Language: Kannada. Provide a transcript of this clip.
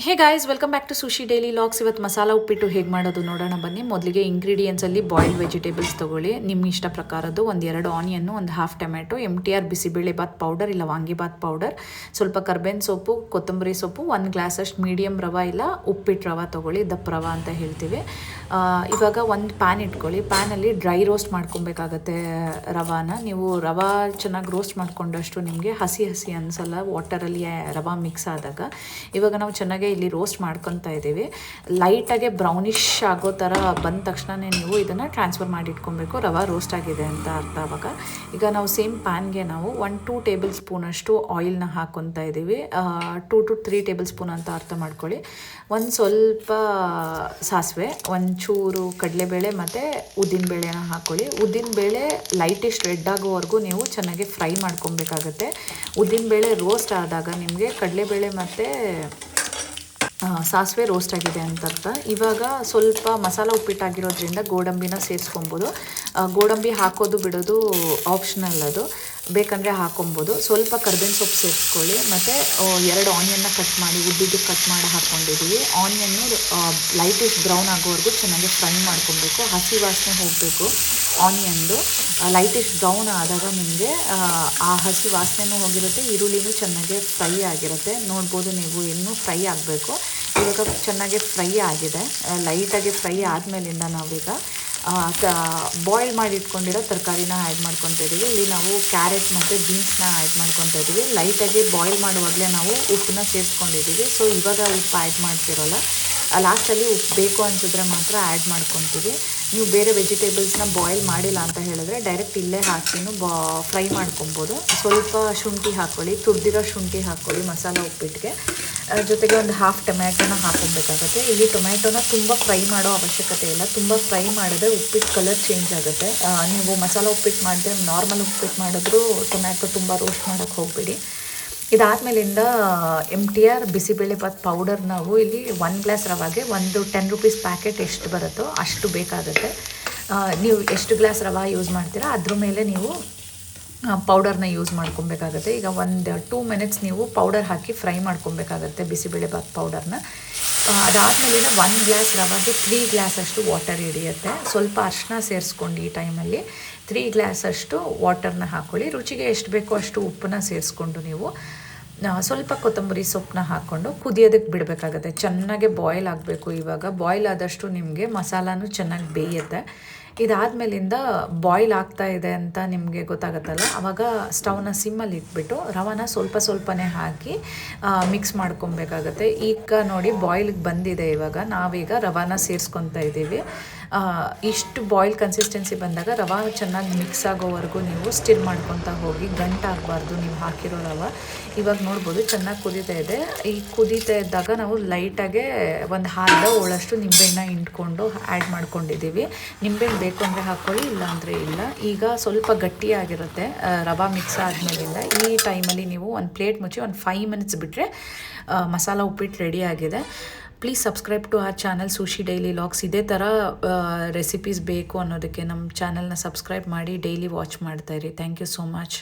Hey guys, welcome back to Sushi daily logs. ಇವತ್ತು ಮಸಾಲ ಉಪ್ಪಿಟ್ಟು ಹೇಗೆ ಮಾಡೋದು ನೋಡೋಣ ಬನ್ನಿ. ಮೊದಲಿಗೆ ಇಂಗ್ರೀಡಿಯೆಂಟ್ಸಲ್ಲಿ ಬಾಯ್ಲ್ಡ್ ವೆಜಿಟೇಬಲ್ಸ್ ತೊಗೊಳ್ಳಿ, ನಿಮ್ಮ ಇಷ್ಟ ಪ್ರಕಾರದ್ದು. ಒಂದು 2 ಆನಿಯನ್ನು, ಒಂದು half tomato, MTR bisi bele bath powder ಇಲ್ಲ ವಾಂಗಿಬಾತ್ ಪೌಡರ್, ಸ್ವಲ್ಪ ಕರ್ಬೇವಿನ ಸೊಪ್ಪು, ಕೊತ್ತಂಬರಿ ಸೊಪ್ಪು, 1 ಗ್ಲಾಸಷ್ಟು ಮೀಡಿಯಮ್ ರವೆ ಇಲ್ಲ ಉಪ್ಪಿಟ್ಟು ರವೆ ತೊಗೊಳ್ಳಿ, ದಪ್ಪ ರವೆ ಅಂತ ಹೇಳ್ತೀವಿ. ಇವಾಗ ಒಂದು ಪ್ಯಾನ್ ಇಟ್ಕೊಳ್ಳಿ. ಪ್ಯಾನಲ್ಲಿ ಡ್ರೈ ರೋಸ್ಟ್ ಮಾಡ್ಕೊಬೇಕಾಗತ್ತೆ ರವಾನ. ನೀವು ರವೆ ಚೆನ್ನಾಗಿ ರೋಸ್ಟ್ ಮಾಡ್ಕೊಂಡಷ್ಟು ನಿಮಗೆ ಹಸಿ ಹಸಿ ಅನಿಸಲ್ಲ ವಾಟರಲ್ಲಿ ರವೆ ಮಿಕ್ಸ್ ಆದಾಗ. ಇವಾಗ ನಾವು ಚೆನ್ನಾಗಿ ಇಲ್ಲಿ ರೋಸ್ಟ್ ಮಾಡ್ಕೊತಾ ಇದ್ದೀವಿ. ಲೈಟಾಗೆ ಬ್ರೌನಿಷ್ ಆಗೋ ಥರ ಬಂದ ತಕ್ಷಣವೇ ನೀವು ಇದನ್ನು ಟ್ರಾನ್ಸ್ಫರ್ ಮಾಡಿ ಇಟ್ಕೊಬೇಕು, ರವೆ ರೋಸ್ಟ್ ಆಗಿದೆ ಅಂತ ಅರ್ಥ. ಆವಾಗ ಈಗ ನಾವು ಸೇಮ್ ಪ್ಯಾನ್ಗೆ ನಾವು 1-2 ಟೇಬಲ್ ಸ್ಪೂನಷ್ಟು ಆಯಿಲ್ನ ಹಾಕ್ಕೊತಾ ಇದ್ದೀವಿ. 2 to 3 ಟೇಬಲ್ ಸ್ಪೂನ್ ಅಂತ ಅರ್ಥ ಮಾಡ್ಕೊಳ್ಳಿ. ಒಂದು ಸ್ವಲ್ಪ ಸಾಸಿವೆ, ಒಂಚೂರು ಕಡಲೆಬೇಳೆ ಮತ್ತು ಉದ್ದಿನಬೇಳೆನ ಹಾಕ್ಕೊಳ್ಳಿ. ಉದ್ದಿನಬೇಳೆ ಲೈಟಿಶ್ ರೆಡ್ ಆಗೋವರೆಗೂ ನೀವು ಚೆನ್ನಾಗಿ ಫ್ರೈ ಮಾಡ್ಕೊಬೇಕಾಗತ್ತೆ. ಉದ್ದಿನಬೇಳೆ ರೋಸ್ಟ್ ಆದಾಗ ನಿಮಗೆ ಕಡಲೆಬೇಳೆ ಮತ್ತು ಸಾಸಿವೆ ರೋಸ್ಟ್ ಆಗಿದೆ ಅಂತ ಅರ್ಥ. ಇವಾಗ ಸ್ವಲ್ಪ ಮಸಾಲ ಉಪ್ಪಿಟ್ಟಾಗಿರೋದ್ರಿಂದ ಗೋಡಂಬಿನ ಸೇರಿಸ್ಕೊಬೋದು. ಗೋಡಂಬಿ ಹಾಕೋದು ಬಿಡೋದು ಆಪ್ಷನಲ್, ಅದು ಬೇಕಂದರೆ ಹಾಕೊಬೋದು. ಸ್ವಲ್ಪ ಕರ್ಬೇವಿನ ಸೊಪ್ಪು ಸೇರಿಸ್ಕೊಳ್ಳಿ. ಮತ್ತು 2 ಆನಿಯನ್ನ ಕಟ್ ಮಾಡಿ ಉದ್ದಿದ್ದು ಕಟ್ ಮಾಡಿ ಹಾಕ್ಕೊಂಡಿದ್ದೀವಿ. ಆನಿಯನ್ನು ಲೈಟಿಶ್ ಬ್ರೌನ್ ಆಗೋವರೆಗೂ ಚೆನ್ನಾಗಿ ಫ್ರೈ ಮಾಡ್ಕೊಬೇಕು. ಹಸಿ ವಾಸನೆ ಹೋಗಬೇಕು ಆನಿಯನ್ದು. ಲೈಟಿಶ್ ಬ್ರೌನ್ ಆದಾಗ ನಿಮಗೆ ಆ ಹಸಿ ವಾಸನೆನೂ ಹೋಗಿರುತ್ತೆ, ಈರುಳ್ಳಿನೂ ಚೆನ್ನಾಗಿ ಫ್ರೈ ಆಗಿರುತ್ತೆ. ನೋಡ್ಬೋದು ನೀವು, ಇನ್ನೂ ಫ್ರೈ ಆಗಬೇಕು. ಇವಾಗ ಚೆನ್ನಾಗಿ ಫ್ರೈ ಆಗಿದೆ. ಲೈಟಾಗಿ ಫ್ರೈ ಆದಮೇಲಿಂದ ನಾವೀಗ ಬಾಯ್ಲ್ ಮಾಡಿ ಇಟ್ಕೊಂಡಿರೋ ತರಕಾರಿನ ಆ್ಯಡ್ ಮಾಡ್ಕೊತಾ ಇದ್ದೀವಿ. ಇಲ್ಲಿ ನಾವು ಕ್ಯಾರೆಟ್ ಮತ್ತು ಬೀನ್ಸ್ನ ಆ್ಯಡ್ ಮಾಡ್ಕೊತಾ ಇದ್ದೀವಿ. ಲೈಟಾಗಿ ಬಾಯ್ಲ್ ಮಾಡುವಾಗಲೇ ನಾವು ಉಪ್ಪನ್ನ ಸೇರಿಸ್ಕೊಂಡಿದ್ದೀವಿ. ಸೊ ಇವಾಗ ಉಪ್ಪು ಆ್ಯಡ್ ಮಾಡ್ತಿರೋಲ್ಲ, ಲಾಸ್ಟಲ್ಲಿ ಉಪ್ಪು ಬೇಕು ಅನಿಸಿದ್ರೆ ಮಾತ್ರ ಆ್ಯಡ್ ಮಾಡ್ಕೊತೀವಿ. ನೀವು ಬೇರೆ ವೆಜಿಟೇಬಲ್ಸ್ನ ಬಾಯ್ಲ್ ಮಾಡಿಲ್ಲ ಅಂತ ಹೇಳಿದ್ರೆ ಡೈರೆಕ್ಟ್ ಇಲ್ಲೇ ಹಾಕಿನೂ ಫ್ರೈ ಮಾಡ್ಕೊಬೋದು. ಸ್ವಲ್ಪ ಶುಂಠಿ ಹಾಕ್ಕೊಳ್ಳಿ, ತುರಿದಿರೋ ಶುಂಠಿ ಹಾಕ್ಕೊಳ್ಳಿ ಮಸಾಲ ಉಪ್ಪಿಟ್ಟಿಗೆ. ಜೊತೆಗೆ ಒಂದು ಹಾಫ್ ಟೊಮ್ಯಾಟೊನ ಹಾಕ್ಕೊಬೇಕಾಗತ್ತೆ. ಇಲ್ಲಿ ಟೊಮ್ಯಾಟೊನ ತುಂಬ ಫ್ರೈ ಮಾಡೋ ಅವಶ್ಯಕತೆ ಇಲ್ಲ. ತುಂಬ ಫ್ರೈ ಮಾಡಿದ್ರೆ ಉಪ್ಪಿಟ್ಟು ಕಲರ್ ಚೇಂಜ್ ಆಗುತ್ತೆ. ನೀವು ಮಸಾಲ ಉಪ್ಪಿಟ್ಟು ಮಾಡಿದ್ರೆ ನಾರ್ಮಲ್ ಉಪ್ಪಿಟ್ಟು ಮಾಡಿದ್ರೂ ಟೊಮ್ಯಾಟೊ ತುಂಬ ರೋಸ್ಟ್ ಮಾಡೋಕ್ಕೆ ಹೋಗಬೇಡಿ. ಇದಾದಮೇಲಿಂದ MTR ಬಿಸಿಬೇಳೆ ಬಾತ್ ಪೌಡರ್ ನಾವು ಇಲ್ಲಿ 1 ಗ್ಲಾಸ್ ರವೆಗೆ ಒಂದು 10 ರೂಪೀಸ್ ಪ್ಯಾಕೆಟ್ ಎಷ್ಟು ಬರುತ್ತೋ ಅಷ್ಟು ಬೇಕಾಗುತ್ತೆ. ನೀವು ಎಷ್ಟು ಗ್ಲಾಸ್ ರವೆ ಯೂಸ್ ಮಾಡ್ತೀರಾ ಅದ್ರ ಮೇಲೆ ನೀವು ಪೌಡರ್ನ ಯೂಸ್ ಮಾಡ್ಕೊಬೇಕಾಗತ್ತೆ. ಈಗ ಒಂದು 2 ಮಿನಿಟ್ಸ್ ನೀವು ಪೌಡರ್ ಹಾಕಿ ಫ್ರೈ ಮಾಡ್ಕೊಬೇಕಾಗತ್ತೆ ಬಿಸಿಬೇಳೆ ಬಾತ್ ಪೌಡರ್ನ. ಅದಾದಮೇಲಿಂದ 1 ಗ್ಲಾಸ್ ರವೆಗೆ 3 ಗ್ಲಾಸಷ್ಟು ವಾಟರ್ ಹಿಡಿಯುತ್ತೆ. ಸ್ವಲ್ಪ ಅರಿಶಿನ ಸೇರಿಸ್ಕೊಂಡು ಈ ಟೈಮಲ್ಲಿ 3 ಗ್ಲಾಸಷ್ಟು ವಾಟರ್ನ ಹಾಕ್ಕೊಳ್ಳಿ. ರುಚಿಗೆ ಎಷ್ಟು ಬೇಕೋ ಅಷ್ಟು ಉಪ್ಪನ್ನ ಸೇರಿಸ್ಕೊಂಡು ನೀವು ಸ್ವಲ್ಪ ಕೊತ್ತಂಬರಿ ಸೊಪ್ಪನ್ನ ಹಾಕ್ಕೊಂಡು ಕುದಿಯೋದಕ್ಕೆ ಬಿಡಬೇಕಾಗತ್ತೆ. ಚೆನ್ನಾಗಿ ಬಾಯ್ಲ್ ಆಗಬೇಕು. ಇವಾಗ ಬಾಯ್ಲ್ ಆದಷ್ಟು ನಿಮಗೆ ಮಸಾಲಾನು ಚೆನ್ನಾಗಿ ಬೇಯುತ್ತೆ. ಇದಾದಮೇಲಿಂದ ಬಾಯ್ಲ್ ಆಗ್ತಾ ಇದೆ ಅಂತ ನಿಮಗೆ ಗೊತ್ತಾಗುತ್ತಲ್ಲ, ಆವಾಗ ಸ್ಟವ್ನ ಸಿಮ್ಮಲ್ಲಿ ಇಟ್ಬಿಟ್ಟು ರವಾನ ಸ್ವಲ್ಪನೇ ಹಾಕಿ ಮಿಕ್ಸ್ ಮಾಡ್ಕೊಬೇಕಾಗತ್ತೆ. ಈಗ ನೋಡಿ ಬಾಯ್ಲಿಗೆ ಬಂದಿದೆ. ಇವಾಗ ನಾವೀಗ ರವಾನ ಸೇರಿಸ್ಕೊತಾ ಇದ್ದೀವಿ. ಇಷ್ಟು ಬಾಯ್ಲ್ ಕನ್ಸಿಸ್ಟೆನ್ಸಿ ಬಂದಾಗ ರವೆ ಚೆನ್ನಾಗಿ ಮಿಕ್ಸ್ ಆಗೋವರೆಗೂ ನೀವು ಸ್ಟಿರ್ ಮಾಡ್ಕೊತಾ ಹೋಗಿ, ಗಂಟಾಗಬಾರ್ದು ನೀವು ಹಾಕಿರೋ ರವೆ. ಇವಾಗ ನೋಡ್ಬೋದು ಚೆನ್ನಾಗಿ ಕುದೀತಾ ಇದೆ. ಈ ಕುದೀತಾ ಇದ್ದಾಗ ನಾವು ಲೈಟಾಗೆ ಒಂದು ಅರ್ಧ ಹೋಳಷ್ಟು ನಿಂಬೆಹಣ್ಣ ಹಿಂಡ್ಕೊಂಡು ಆ್ಯಡ್ ಮಾಡ್ಕೊಂಡಿದ್ದೀವಿ. ನಿಂಬೆಹಣ್ಣು ಬೇಕು ಅಂದರೆ ಹಾಕ್ಕೊಳ್ಳಿ, ಇಲ್ಲ ಅಂದರೆ ಇಲ್ಲ. ಈಗ ಸ್ವಲ್ಪ ಗಟ್ಟಿಯಾಗಿರುತ್ತೆ ರವೆ ಮಿಕ್ಸ್ ಆದಮೇಲಿಂದ. ಈ ಟೈಮಲ್ಲಿ ನೀವು ಒಂದು ಪ್ಲೇಟ್ ಮುಚ್ಚಿ ಒಂದು 5 ಮಿನಿಟ್ಸ್ ಬಿಟ್ಟರೆ ಮಸಾಲ ಉಪ್ಪಿಟ್ಟು ರೆಡಿ ಆಗಿದೆ. Please subscribe to our channel Sushi daily logs. ಇದೇ ಥರ ರೆಸಿಪೀಸ್ ಬೇಕು ಅನ್ನೋದಕ್ಕೆ ನಮ್ಮ ಚಾನಲ್ನ ಸಬ್ಸ್ಕ್ರೈಬ್ ಮಾಡಿ ಡೈಲಿ ವಾಚ್ ಮಾಡ್ತಾಯಿರಿ. Thank you so much.